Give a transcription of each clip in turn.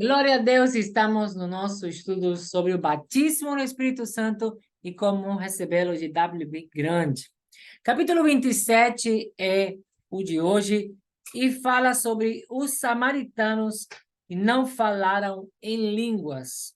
Glória a Deus, estamos no nosso estudo sobre o batismo no Espírito Santo e como recebê-lo de W.B. Grande. Capítulo 27 é o de hoje e fala sobre os samaritanos que não falaram em línguas.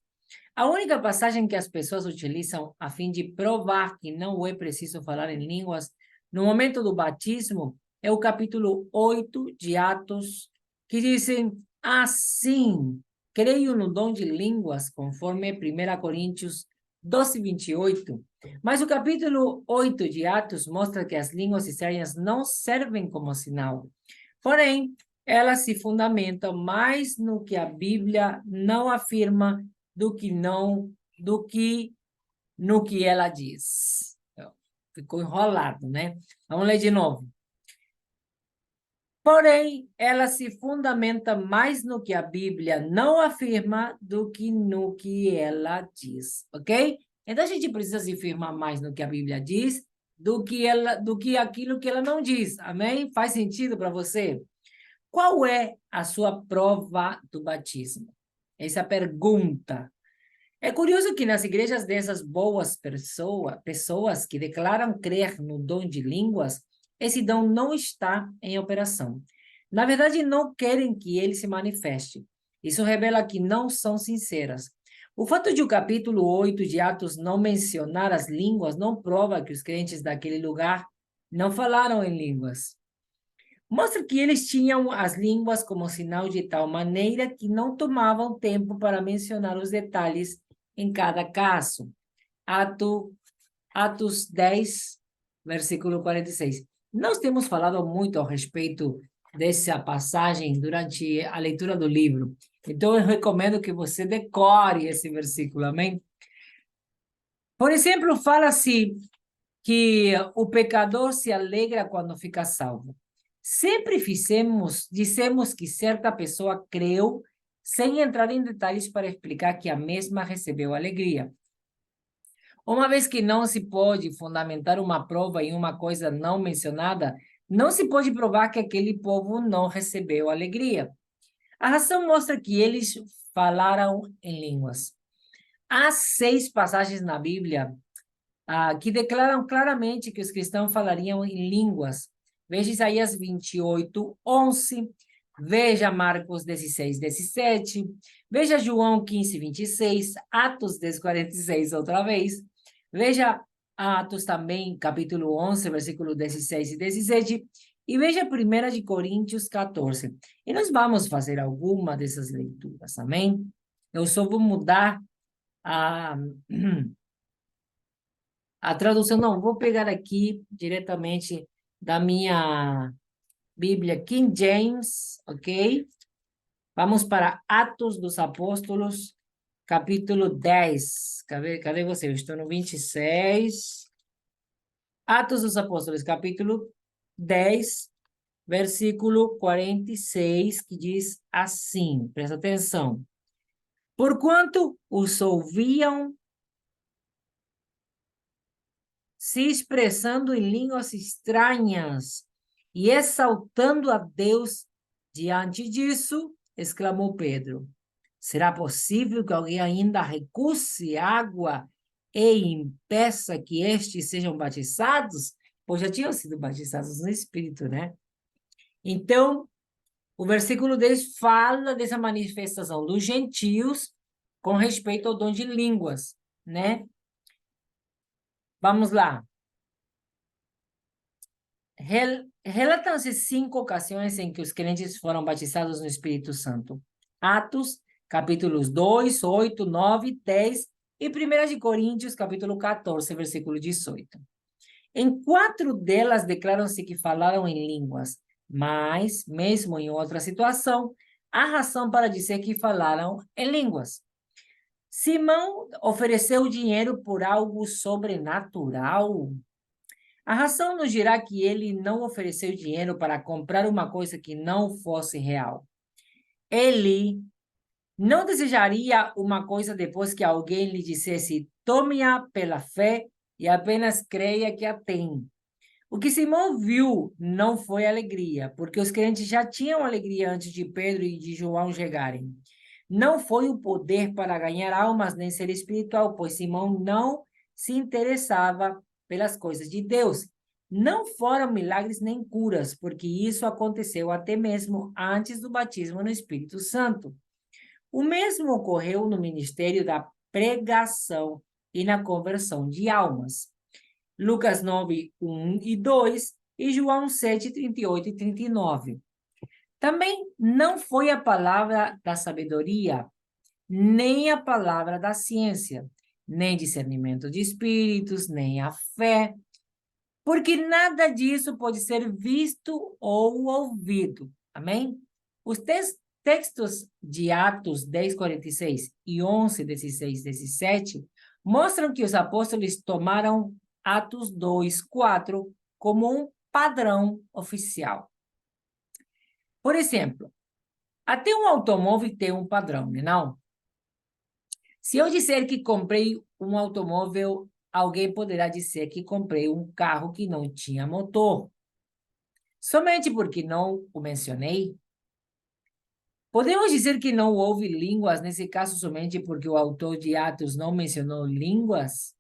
A única passagem que as pessoas utilizam a fim de provar que não é preciso falar em línguas no momento do batismo é o capítulo 8 de Atos, que dizem assim: creio no dom de línguas, conforme 1 Coríntios 12, 28. Mas o capítulo 8 de Atos mostra que as línguas estranhas não servem como sinal. Porém, elas se fundamentam mais no que a Bíblia não afirma no que ela diz. Ficou enrolado, né? Vamos ler de novo. Porém, ela se fundamenta mais no que a Bíblia não afirma do que no que ela diz, ok? Então, a gente precisa se firmar mais no que a Bíblia diz do que aquilo que ela não diz, amém? Faz sentido para você? Qual é a sua prova do batismo? Essa é a pergunta. É curioso que nas igrejas dessas boas pessoas que declaram crer no dom de línguas, esse dom não está em operação. Na verdade, não querem que ele se manifeste. Isso revela que não são sinceras. O fato de o capítulo 8 de Atos não mencionar as línguas não prova que os crentes daquele lugar não falaram em línguas. Mostra que eles tinham as línguas como sinal de tal maneira que não tomavam tempo para mencionar os detalhes em cada caso. Atos 10, versículo 46. Nós temos falado muito a respeito dessa passagem durante a leitura do livro. Então, eu recomendo que você decore esse versículo, amém? Por exemplo, fala-se que o pecador se alegra quando fica salvo. Sempre dissemos que certa pessoa creu, sem entrar em detalhes para explicar que a mesma recebeu alegria. Uma vez que não se pode fundamentar uma prova em uma coisa não mencionada, não se pode provar que aquele povo não recebeu alegria. A razão mostra que eles falaram em línguas. Há 6 passagens na Bíblia que declaram claramente que os cristãos falariam em línguas. Veja Isaías 28, 11. Veja Marcos 16, 17. Veja João 15, 26. Atos 10, 46, outra vez. Veja Atos também, capítulo 11, versículo 16 e 17. E veja 1 de Coríntios 14. E nós vamos fazer alguma dessas leituras, amém? Eu só vou mudar a... A tradução, não, vou pegar aqui diretamente da minha Bíblia King James, ok? Vamos para Atos dos Apóstolos, capítulo 10. Cadê você? Eu estou no 26. Atos dos Apóstolos, capítulo 10, versículo 46, que diz assim, presta atenção. Porquanto os ouviam se expressando em línguas estranhas e exaltando a Deus. Diante disso, exclamou Pedro: será possível que alguém ainda recuse água e impeça que estes sejam batizados? Pois já tinham sido batizados no Espírito, né? Então, o versículo 10 fala dessa manifestação dos gentios com respeito ao dom de línguas, né? Vamos lá. Relatam-se 5 ocasiões em que os crentes foram batizados no Espírito Santo. Atos, capítulos 2, 8, 9, 10 e 1 de Coríntios, capítulo 14, versículo 18. Em 4 delas declaram-se que falaram em línguas, mas, mesmo em outra situação, há razão para dizer que falaram em línguas. Simão ofereceu dinheiro por algo sobrenatural. A razão nos dirá que ele não ofereceu dinheiro para comprar uma coisa que não fosse real. Ele não desejaria uma coisa depois que alguém lhe dissesse: tome-a pela fé e apenas creia que a tem. O que Simão viu não foi alegria, porque os crentes já tinham alegria antes de Pedro e de João chegarem. Não foi o poder para ganhar almas, nem ser espiritual, pois Simão não se interessava pelas coisas de Deus. Não foram milagres nem curas, porque isso aconteceu até mesmo antes do batismo no Espírito Santo. O mesmo ocorreu no ministério da pregação e na conversão de almas. Lucas 9, 1 e 2 e João 7, 38 e 39. Também não foi a palavra da sabedoria, nem a palavra da ciência, nem discernimento de espíritos, nem a fé, porque nada disso pode ser visto ou ouvido. Amém? Os textos de Atos 10, 46 e 11, 16, 17 mostram que os apóstolos tomaram Atos 2, 4 como um padrão oficial. Por exemplo, até um automóvel tem um padrão, não? Se eu disser que comprei um automóvel, alguém poderá dizer que comprei um carro que não tinha motor. Somente porque não o mencionei? Podemos dizer que não houve línguas, nesse caso, somente porque o autor de Atos não mencionou línguas?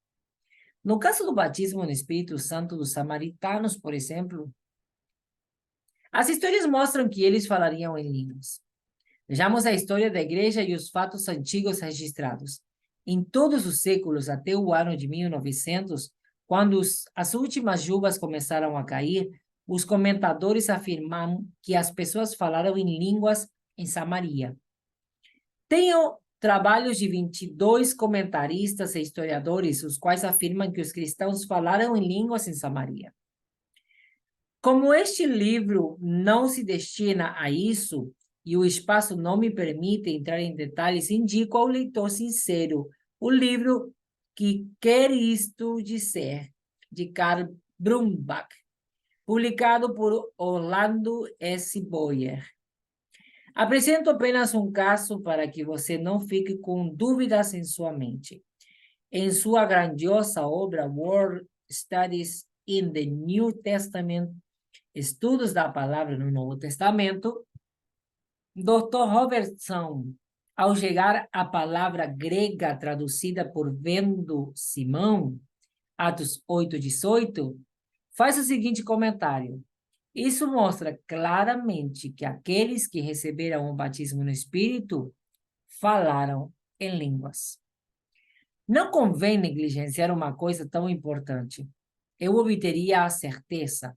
No caso do batismo no Espírito Santo dos samaritanos, por exemplo, as histórias mostram que eles falariam em línguas. Vejamos a história da igreja e os fatos antigos registrados. Em todos os séculos, até o ano de 1900, quando as últimas chuvas começaram a cair, os comentadores afirmam que as pessoas falaram em línguas em Samaria. Tenho trabalhos de 22 comentaristas e historiadores, os quais afirmam que os cristãos falaram em línguas em Samaria. Como este livro não se destina a isso, e o espaço não me permite entrar em detalhes, indico ao leitor sincero o livro Que Quer Isto Dizer, de Karl Brumbach, publicado por Orlando S. Boyer. Apresento apenas um caso para que você não fique com dúvidas em sua mente. Em sua grandiosa obra World Studies in the New Testament, Estudos da Palavra no Novo Testamento, Dr. Robertson, ao chegar à palavra grega traduzida por Vendo Simão, Atos 8:18, faz o seguinte comentário. Isso mostra claramente que aqueles que receberam o batismo no Espírito falaram em línguas. Não convém negligenciar uma coisa tão importante. Eu obteria a certeza.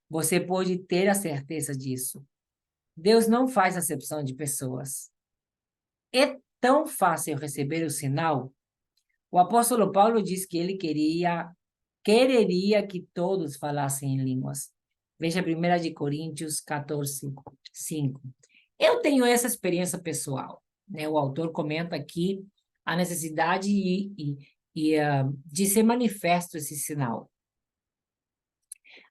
Você pode ter a certeza disso. Deus não faz acepção de pessoas. É tão fácil receber o sinal. O apóstolo Paulo diz que ele quereria que todos falassem em línguas. Veja 1 de Coríntios 14, 5. Eu tenho essa experiência pessoal, né? O autor comenta aqui a necessidade de ser manifesto esse sinal.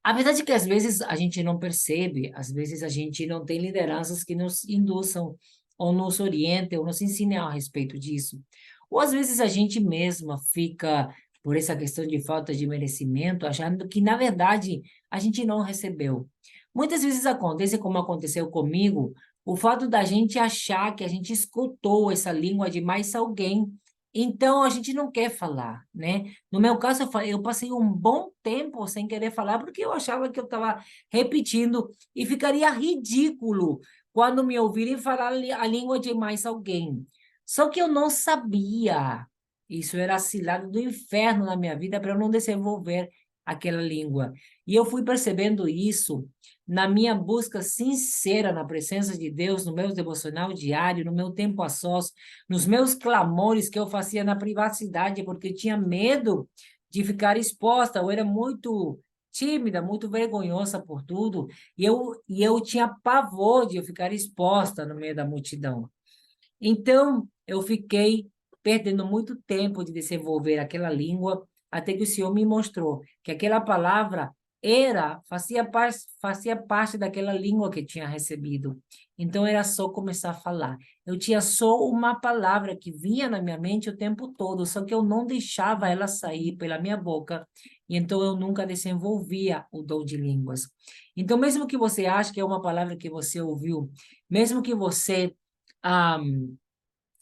A verdade é que às vezes a gente não percebe, às vezes a gente não tem lideranças que nos induçam ou nos orientem ou nos ensinem a respeito disso. Ou às vezes a gente mesma fica, por essa questão de falta de merecimento, achando que, na verdade, a gente não recebeu. Muitas vezes acontece, como aconteceu comigo, o fato da gente achar que a gente escutou essa língua de mais alguém. Então, a gente não quer falar, né? No meu caso, eu passei um bom tempo sem querer falar, porque eu achava que eu estava repetindo e ficaria ridículo quando me ouvirem falar a língua de mais alguém. Só que eu não sabia. Isso era cilada do inferno na minha vida para eu não desenvolver aquela língua. E eu fui percebendo isso na minha busca sincera na presença de Deus, no meu devocional diário, no meu tempo a sós, nos meus clamores que eu fazia na privacidade, porque eu tinha medo de ficar exposta, eu era muito tímida, muito vergonhosa por tudo, e eu tinha pavor de eu ficar exposta no meio da multidão. Então, eu fiquei perdendo muito tempo de desenvolver aquela língua, até que o Senhor me mostrou que aquela palavra fazia parte daquela língua que tinha recebido. Então, era só começar a falar. Eu tinha só uma palavra que vinha na minha mente o tempo todo, só que eu não deixava ela sair pela minha boca, e então eu nunca desenvolvia o dom de línguas. Então, mesmo que você ache que é uma palavra que você ouviu, mesmo que você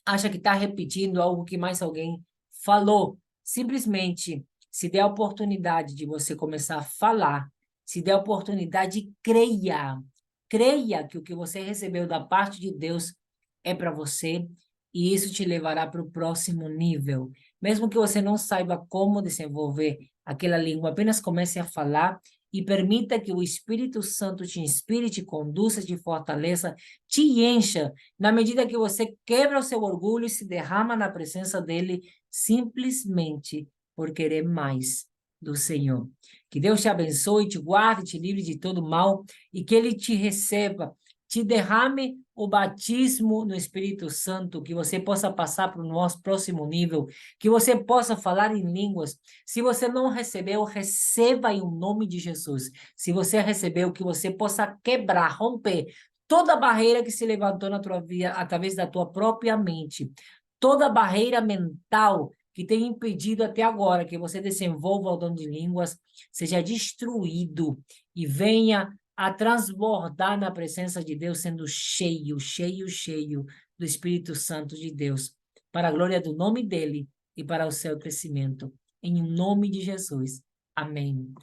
acha que está repetindo algo que mais alguém falou. Simplesmente, se der a oportunidade de você começar a falar, se der a oportunidade, creia. Creia que o que você recebeu da parte de Deus é para você e isso te levará para o próximo nível. Mesmo que você não saiba como desenvolver aquela língua, apenas comece a falar e permita que o Espírito Santo te inspire, te conduza, te fortaleça, te encha na medida que você quebra o seu orgulho e se derrama na presença dele, simplesmente por querer mais do Senhor. Que Deus te abençoe, te guarde, te livre de todo mal e que ele te receba, te derrame o batismo no Espírito Santo, que você possa passar para o nosso próximo nível, que você possa falar em línguas. Se você não recebeu, receba em nome de Jesus. Se você recebeu, que você possa quebrar, romper toda barreira que se levantou na tua vida através da tua própria mente, toda barreira mental que tem impedido até agora que você desenvolva o dom de línguas, seja destruído e venha a transbordar na presença de Deus, sendo cheio, cheio, cheio do Espírito Santo de Deus, para a glória do nome dele e para o seu crescimento. Em nome de Jesus. Amém.